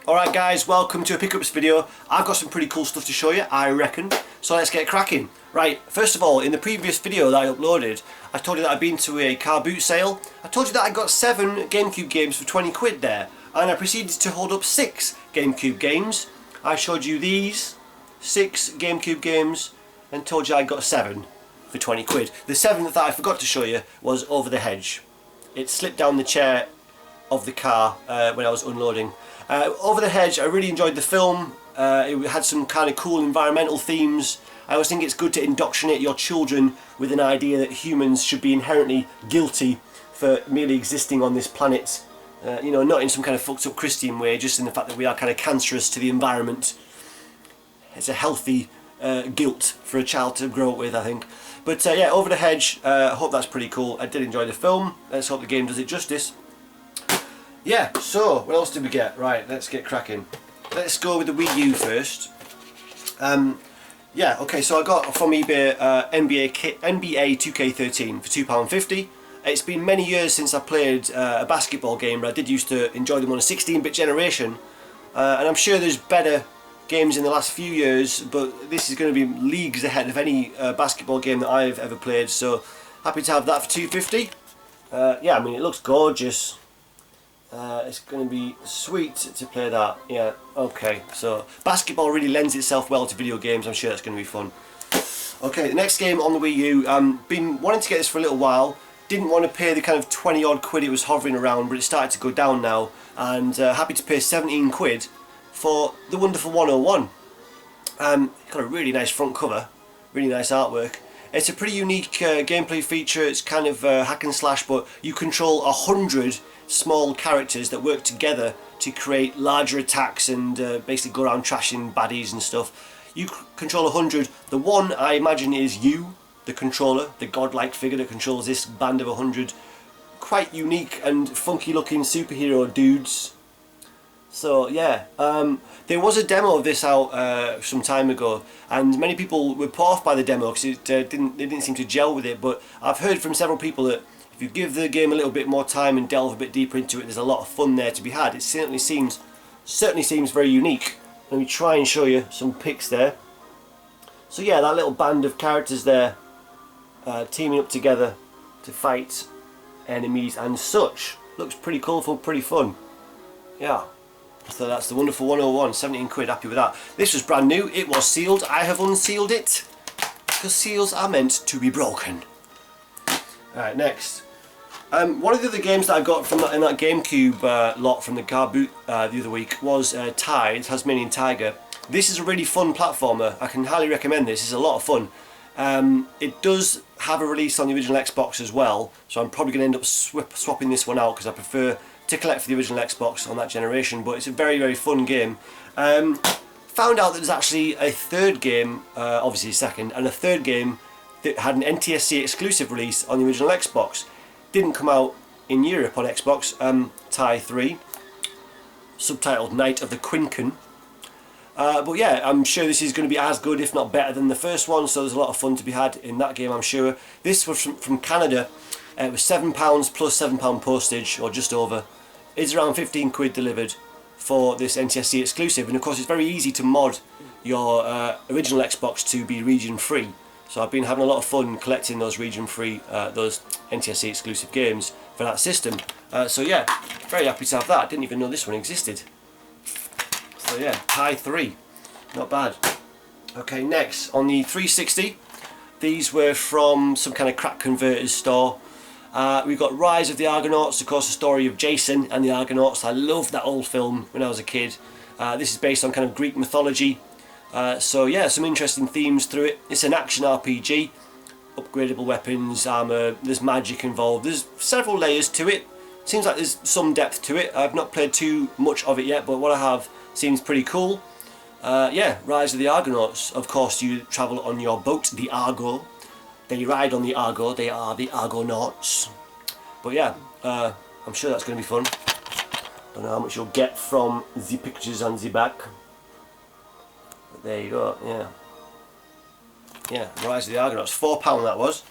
Alright guys, welcome to a pickups video. I've got some pretty cool stuff to show you, I reckon. So let's get cracking. Right, first of all, in the previous video that I uploaded, I told you that I'd been to a car boot sale. I told you that I got 7 GameCube games for 20 quid there. And I proceeded to hold up 6 GameCube games. I showed you these 6 GameCube games and told you I got 7 for 20 quid. The 7th that I forgot to show you was Over the Hedge. It slipped down the chair of the car when I was unloading. Over the Hedge, I really enjoyed the film. It had some kind of cool environmental themes. I always think it's good to indoctrinate your children with an idea that humans should be inherently guilty for merely existing on this planet. You know, not in some kind of fucked up Christian way, just in the fact that we are kind of cancerous to the environment. It's a healthy guilt for a child to grow up with, I think. But yeah, Over the Hedge, I hope that's pretty cool. I did enjoy the film. Let's hope the game does it justice. Yeah, so what else did we get? Right, let's get cracking. Let's go with the Wii U first. Yeah, okay, so I got from eBay NBA 2K13 for £2.50. It's been many years since I played a basketball game, but I did used to enjoy them on a 16-bit generation. And I'm sure there's better games in the last few years, but this is going to be leagues ahead of any basketball game that I've ever played, so happy to have that for £2.50. Yeah, I mean, it looks gorgeous. It's going to be sweet to play that. Yeah, okay, so basketball really lends itself well to video games. I'm sure that's going to be fun. Okay, the next game on the Wii U, been wanting to get this for a little while. Didn't want to pay the kind of 20 odd quid it was hovering around, but it started to go down now, and happy to pay 17 quid for the wonderful 101. Got a really nice front cover, really nice artwork. It's a pretty unique gameplay feature. It's kind of hack and slash, but you control 100 small characters that work together to create larger attacks and basically go around trashing baddies and stuff. You control 100. The one I imagine is you, the controller, the godlike figure that controls this band of 100 quite unique and funky looking superhero dudes. So yeah, there was a demo of this out some time ago, and many people were put off by the demo because they didn't seem to gel with it. But I've heard from several people that if you give the game a little bit more time and delve a bit deeper into it, there's a lot of fun there to be had. It certainly seems very unique. Let me try and show you some pics there. So yeah, that little band of characters there, teaming up together to fight enemies and such. Looks pretty colourful, pretty fun. Yeah. So that's the wonderful 101, 17 quid, happy with that. This was brand new, it was sealed, I have unsealed it, because seals are meant to be broken. Alright, next. One of the other games that I got from in that GameCube lot from the car boot the other week was Tide, Tasmanian Tiger. This is a really fun platformer, I can highly recommend this, it's a lot of fun. It does have a release on the original Xbox as well, so I'm probably going to end up swapping this one out because I prefer to collect for the original Xbox on that generation, but it's a very, very fun game. Found out that there's actually a third game, obviously second, and a third game that had an NTSC exclusive release on the original Xbox. Didn't come out in Europe on Xbox, Tie 3, subtitled Night of the Quincan. But yeah, I'm sure this is going to be as good, if not better, than the first one, so there's a lot of fun to be had in that game, I'm sure. This was from Canada. It was £7 plus £7 postage, or just over. It's around 15 quid delivered for this NTSC exclusive, and of course it's very easy to mod your original Xbox to be region free. So I've been having a lot of fun collecting those region free, those NTSC exclusive games for that system. So yeah, very happy to have that. I didn't even know this one existed. So yeah, Tie 3, not bad. Okay, next on the 360, these were from some kind of crack converters store. We've got Rise of the Argonauts, of course the story of Jason and the Argonauts. I loved that old film when I was a kid. This is based on kind of Greek mythology. So yeah, some interesting themes through it. It's an action RPG, upgradable weapons, armour, there's magic involved. There's several layers to it. Seems like there's some depth to it. I've not played too much of it yet, but what I have seems pretty cool. Yeah, Rise of the Argonauts. Of course you travel on your boat, the Argo. They ride on the Argo, they are the Argonauts. But yeah, I'm sure that's going to be fun. Don't know how much you'll get from the pictures on the back. But there you go, yeah. Yeah, Rise of the Argonauts, £4 that was.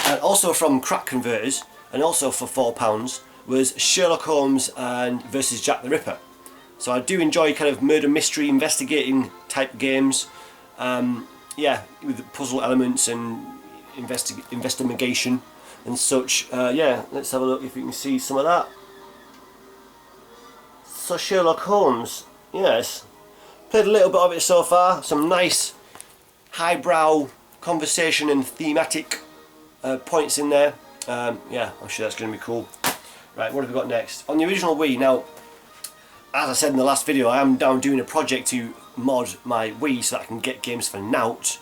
And also from Crack Converters, and also for £4, was Sherlock Holmes and versus Jack the Ripper. So I do enjoy kind of murder mystery investigating type games. Yeah, with puzzle elements and investigation and such. Yeah, let's have a look if you can see some of that. So Sherlock Holmes, yes. Played a little bit of it so far. Some nice highbrow conversation and thematic points in there. Yeah, I'm sure that's going to be cool. Right, what have we got next? On the original Wii, now, as I said in the last video, I am down doing a project to mod my Wii so that I can get games for Nout.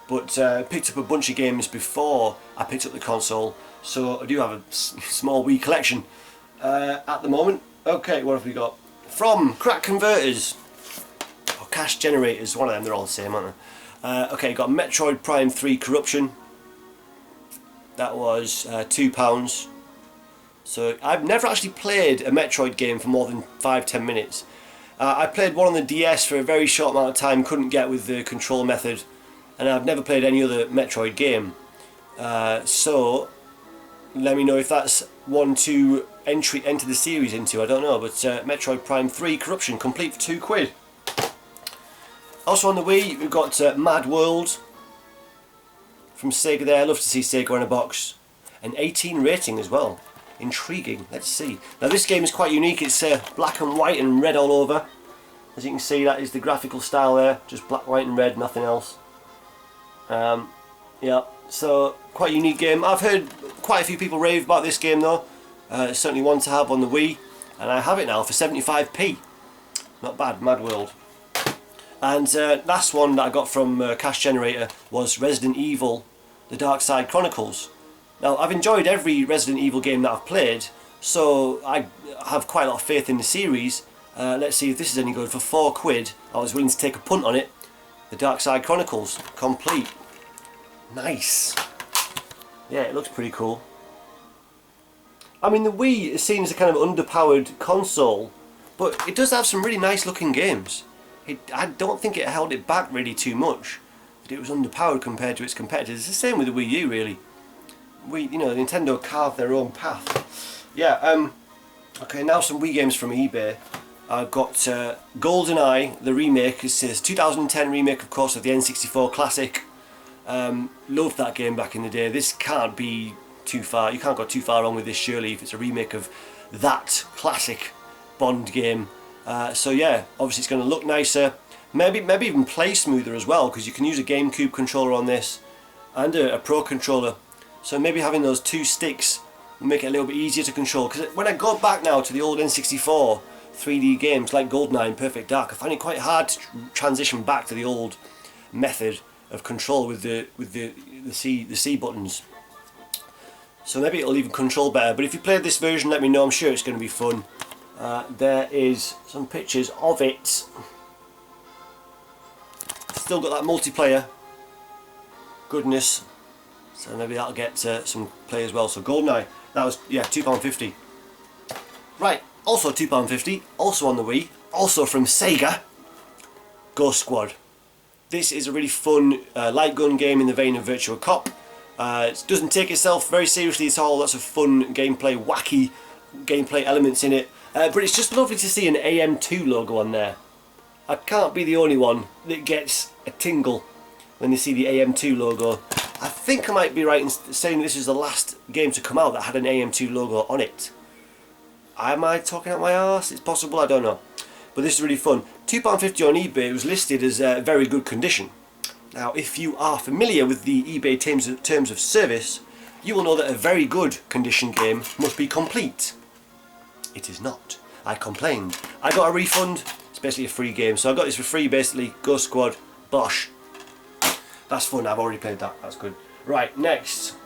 But picked up a bunch of games before I picked up the console, so I do have a small Wii collection at the moment. Okay, what have we got? From Crack Converters, or Cash Generators, one of them, they're all the same, aren't they? Okay, got Metroid Prime 3 Corruption. That was £2. So I've never actually played a Metroid game for more than 5-10 minutes. I played one on the DS for a very short amount of time, couldn't get with the control method, and I've never played any other Metroid game. So let me know if that's one to enter the series into, I don't know, but Metroid Prime 3 Corruption, complete for £2. Also on the Wii, we've got Mad World from Saga there. I love to see Saga in a box. An 18 rating as well. Intriguing. Let's see. Now this game is quite unique. It's black and white and red all over. As you can see, that is the graphical style there. Just black, white and red, nothing else. Yeah, so quite a unique game. I've heard quite a few people rave about this game though. It's certainly one to have on the Wii. And I have it now for 75p. Not bad, Mad World. And last one that I got from Cash Generator was Resident Evil, The Dark Side Chronicles. Now I've enjoyed every Resident Evil game that I've played, so I have quite a lot of faith in the series. Let's see if this is any good. For £4 I was willing to take a punt on it. The Dark Side Chronicles, complete. Nice. Yeah, it looks pretty cool. I mean, the Wii is seen as a kind of underpowered console, but it does have some really nice looking games. I don't think it held it back really too much, that it was underpowered compared to its competitors. It's the same with the Wii U really. You know, Nintendo carved their own path. Yeah, okay, now some Wii games from eBay. I've got Goldeneye, the remake. It's a 2010 remake, of course, of the N64 classic. Loved that game back in the day. This can't be too far. You can't go too far wrong with this, surely, if it's a remake of that classic Bond game. So yeah, obviously it's going to look nicer. Maybe even play smoother as well, because you can use a GameCube controller on this and a Pro controller. So maybe having those two sticks will make it a little bit easier to control. Because when I go back now to the old N64 3D games like Goldeneye and Perfect Dark, I find it quite hard to transition back to the old method of control with the C buttons. So maybe it'll even control better. But if you played this version, let me know. I'm sure it's going to be fun. There is some pictures of it. Still got that multiplayer goodness. So maybe that'll get some play as well. So Goldeneye, that was, yeah, £2.50. Right, also £2.50, also on the Wii, also from Saga, Ghost Squad. This is a really fun light gun game in the vein of Virtua Cop. It doesn't take itself very seriously at all. Lots of fun gameplay, wacky gameplay elements in it. But it's just lovely to see an AM2 logo on there. I can't be the only one that gets a tingle when they see the AM2 logo. I think I might be right in saying this is the last game to come out that had an AM2 logo on it. Am I talking out my arse? It's possible, I don't know. But this is really fun. £2.50 on eBay. It was listed as very good condition. Now, if you are familiar with the eBay terms of service, you will know that a very good condition game must be complete. It is not. I complained. I got a refund. It's basically a free game. So I got this for free, basically. Ghost Squad. Bosh. That's fun. I've already played that. That's good. Right, next.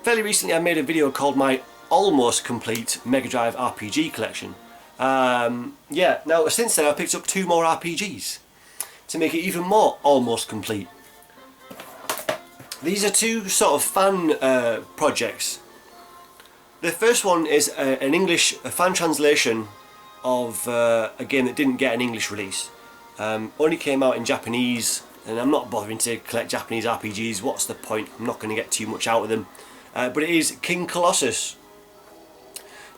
Fairly recently I made a video called my almost complete Mega Drive RPG collection. Yeah, now since then I've picked up 2 more RPGs to make it even more almost complete. These are 2 sort of fan projects. The first one is a fan translation of a game that didn't get an English release. Only came out in Japanese, and I'm not bothering to collect Japanese RPGs. What's the point? I'm not going to get too much out of them. But it is King Colossus.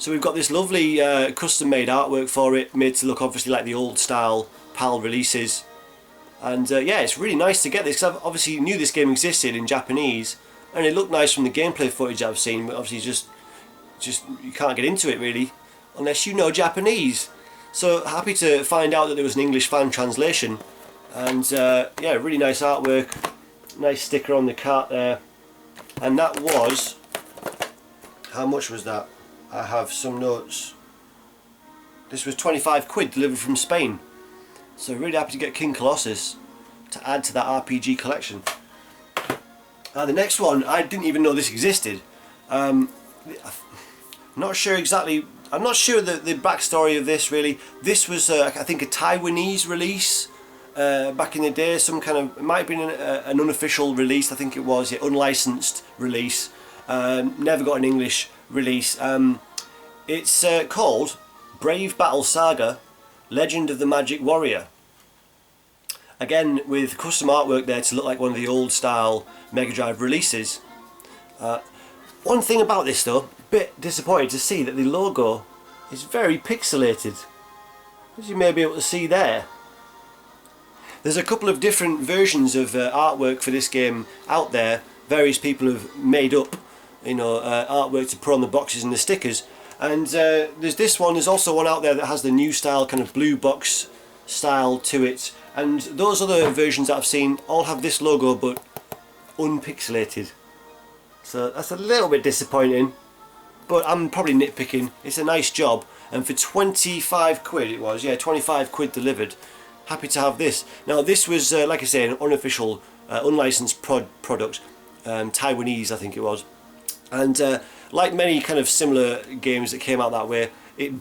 So we've got this lovely custom-made artwork for it, made to look obviously like the old-style PAL releases. And yeah, it's really nice to get this, because I obviously knew this game existed in Japanese, and it looked nice from the gameplay footage I've seen, but obviously just you can't get into it really unless you know Japanese. So happy to find out that there was an English fan translation, and yeah, really nice artwork, nice sticker on the cart there. And that was, how much was that? I have some notes. This was 25 quid delivered from Spain. So really happy to get King Colossus to add to that RPG collection. The next one, I didn't even know this existed. Not sure exactly. I'm not sure the backstory of this really. This was I think a Taiwanese release back in the day. Some kind of, it might have been an unofficial release. I think it was, yeah, unlicensed release. Never got an English release. It's called Brave Battle Saga: Legend of the Magic Warrior. Again, with custom artwork there to look like one of the old style Mega Drive releases. One thing about this though, bit disappointed to see that the logo is very pixelated, as you may be able to see there. There's a couple of different versions of artwork for this game out there. Various people have made up, you know, artwork to put on the boxes and the stickers. And there's this one. There's also one out there that has the new style, kind of blue box style to it. And those other versions that I've seen all have this logo, but unpixelated. So that's a little bit disappointing, but I'm probably nitpicking. It's a nice job, and for 25 quid it was, yeah, 25 quid delivered. Happy to have this. Now this was, like I say, an unofficial, unlicensed product, Taiwanese I think it was. And like many kind of similar games that came out that way, it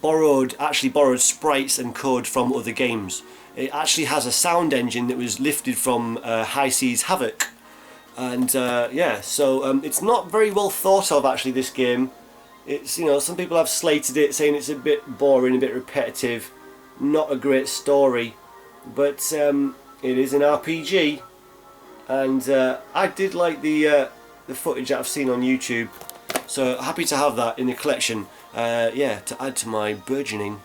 actually borrowed sprites and code from other games. It actually has a sound engine that was lifted from High Seas Havoc. And yeah, so it's not very well thought of actually, this game. It's, you know, some people have slated it, saying it's a bit boring, a bit repetitive, not a great story, but it is an RPG, and I did like the footage that I've seen on YouTube, so happy to have that in the collection. Yeah, to add to my burgeoning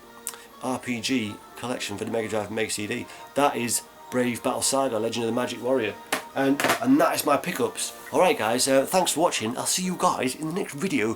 RPG collection for the Mega Drive Mega CD. That is Brave Battle Saga: Legend of the Magic Warrior. And that is my pickups. Alright guys, thanks for watching. I'll see you guys in the next video.